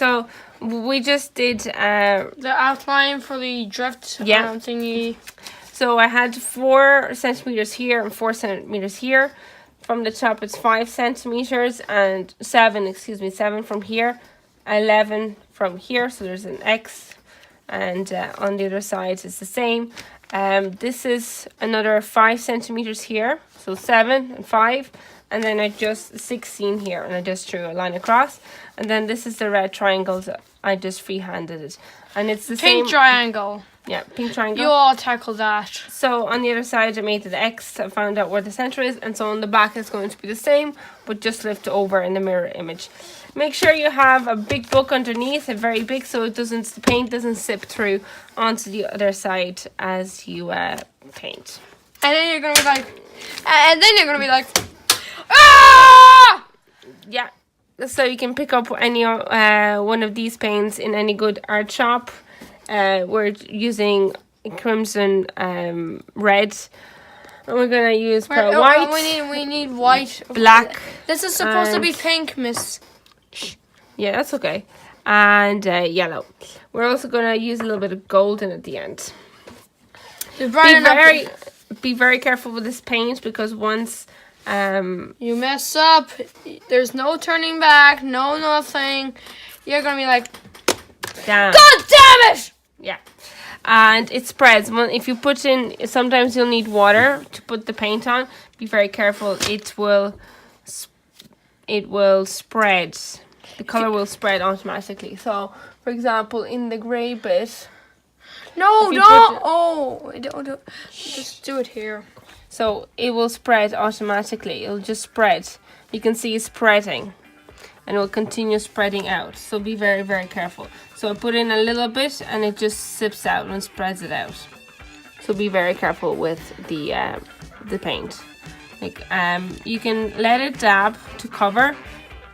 so we just did the outline for the drift thingy. So I had 4 centimeters here and 4 centimeters here. From the top it's 5 centimeters and 7 from here, 11 from here. So there's an X, and on the other side it's the same. This is another 5 centimeters here, so 7 and 5, and then I just 16 here, and I just drew a line across. And then this is the red triangles. I just freehanded it, and it's the same pink triangle. Yeah, pink triangle. You all tackle that. So on the other side I made the X. I found out where the center is, and so on the back it's going to be the same, but just lift over in the mirror image. Make sure you have a big book underneath, very big, so the paint doesn't sip through onto the other side as you paint. And then you're gonna be like, ah! Yeah. So you can pick up any one of these paints in any good art shop. We're using crimson, red, and we're gonna use white. We need white, black. This is supposed to be pink, miss. Yeah, that's okay. And yellow. We're also gonna use a little bit of golden at the end. Be very careful with this paint, because once you mess up, there's no turning back, no nothing. You're gonna be like, damn. God damn it! Yeah. And it spreads. Well, if you put in, sometimes you'll need water to put the paint on. Be very careful. It will spread. The color will spread automatically. So, for example, in the grey bit. No, don't. Don't. Just do it here. So it will spread automatically. It'll just spread. You can see it spreading, and it will continue spreading out. So be very, very careful. So I put in a little bit, and it just sips out and spreads it out. So be very careful with the paint. Like you can let it dab to cover.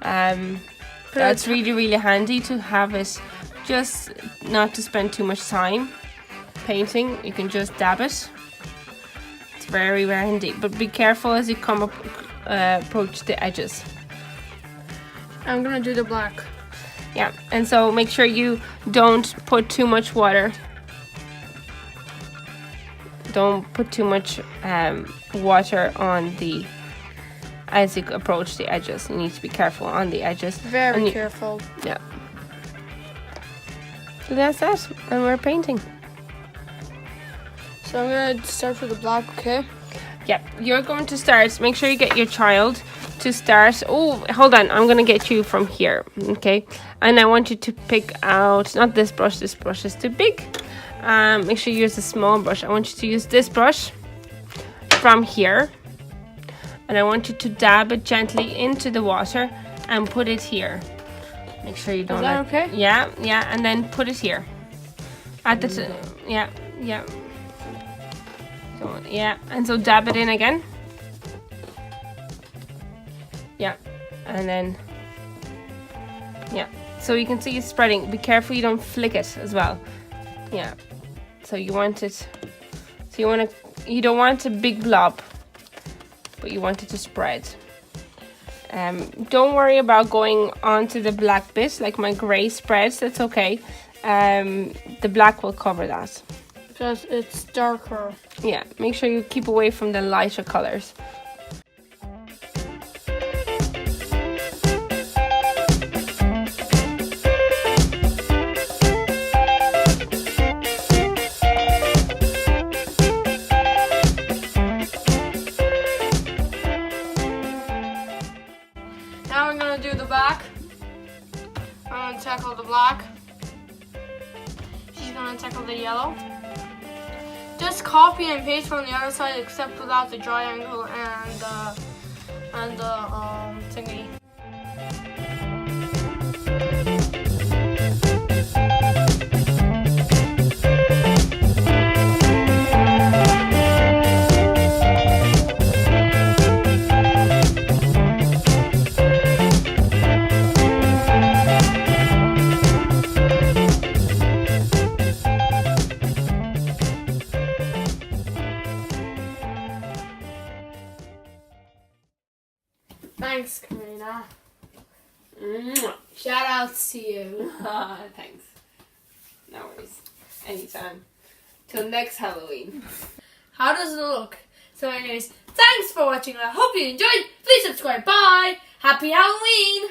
That's really, really handy to have it. Just not to spend too much time painting. You can just dab it. It's very, very handy. But be careful as you come up, approach the edges. I'm gonna do the black. Yeah, and so make sure you don't put too much water. Don't put too much water on the, as you approach the edges. You need to be careful on the edges. Very careful. Yeah. So that's that, and we're painting. So I'm gonna start with the black, okay? Yeah, you're going to start. Make sure you get your child to start. Oh, hold on. I'm going to get you from here. Okay. And I want you to pick out, not this brush. This brush is too big. Make sure you use a small brush. I want you to use this brush from here. And I want you to dab it gently into the water and put it here. Make sure you don't. Is that okay? Yeah. And then put it here. At the yeah. Yeah, and so dab it in again. Yeah, and then yeah. So you can see it's spreading. Be careful you don't flick it as well. Yeah. So you want it. So you don't want a big blob, but you want it to spread. Don't worry about going onto the black bit like my grey spreads. That's okay. The black will cover that. Because it's darker. Yeah, make sure you keep away from the lighter colors. Now I'm gonna do the back. I'm gonna tackle the black. She's gonna tackle the yellow. Just copy and paste from the other side, except without the triangle and the thingy. Thanks, Karina. Mwah. Shout outs to you. Thanks. No worries. Anytime. Till next Halloween. How does it look? So anyways, thanks for watching. I hope you enjoyed. Please subscribe. Bye. Happy Halloween.